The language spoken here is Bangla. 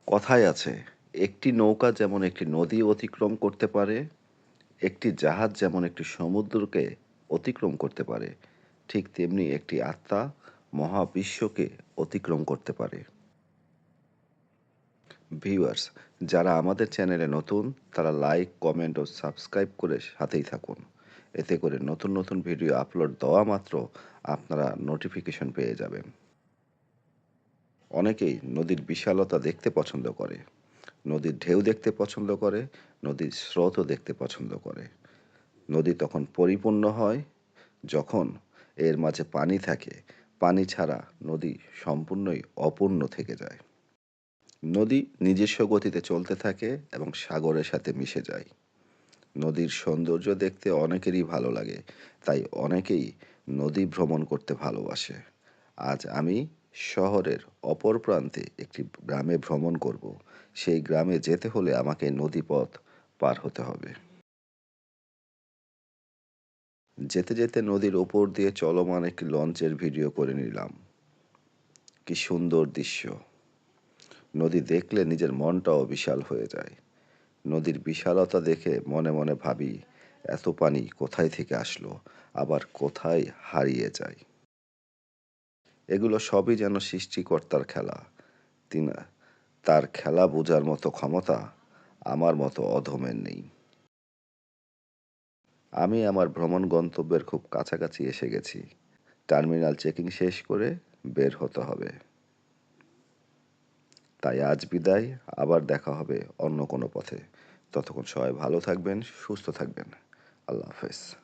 কথায় আছে, একটি নৌকা যেমন একটি নদী অতিক্রম করতে পারে, একটি জাহাজ যেমন একটি সমুদ্রকে অতিক্রম করতে পারে, ঠিক তেমনি একটি আত্মা মহাবিশ্বকে অতিক্রম করতে পারে। ভিউয়ার্স, যারা আমাদের চ্যানেলে নতুন, তারা লাইক, কমেন্ট ও সাবস্ক্রাইব করে সাথেই থাকুন। এতে করে নতুন নতুন ভিডিও আপলোড দেওয়া মাত্র আপনারা নোটিফিকেশন পেয়ে যাবেন। অনেকেই নদীর বিশালতা দেখতে পছন্দ করে, নদীর ঢেউ দেখতে পছন্দ করে, নদীর স্রোতও দেখতে পছন্দ করে। নদী তখন পরিপূর্ণ হয় যখন এর মাঝে পানি থাকে। পানি ছাড়া নদী সম্পূর্ণই অপূর্ণ থেকে যায়। নদী নিজস্ব গতিতে চলতে থাকে এবং সাগরের সাথে মিশে যায়। নদীর সৌন্দর্য দেখতে অনেকেরই ভালো লাগে, তাই অনেকেই নদী ভ্রমণ করতে ভালোবাসে। আজ আমি শহরের অপর প্রান্তে একটি গ্রামে ভ্রমণ করব। সেই গ্রামে যেতে হলে আমাকে নদীপথ পার হতে হবে। যেতে যেতে নদীর ওপর দিয়ে চলমান একটি লঞ্চের ভিডিও করে নিলাম। কি সুন্দর দৃশ্য! নদী দেখলে নিজের মনটাও বিশাল হয়ে যায়। নদীর বিশালতা দেখে মনে মনে ভাবি, এত পানি কোথায় থেকে আসলো, আবার কোথায় হারিয়ে যায়। এগুলো সবই যেন সৃষ্টিকর্তার খেলা। তিনা তার খেলা বোঝার মতো ক্ষমতা আমার মতো অধমের নেই। আমি আমার ভ্রমণ গন্তব্যের খুব কাছাকাছি এসে গেছি। টার্মিনাল চেকিং শেষ করে বের হতে হবে। তাই আজ বিদায়, আবার দেখা হবে অন্য কোনো পথে। ততক্ষণ সবাই ভালো থাকবেন, সুস্থ থাকবেন। আল্লাহ হাফেজ।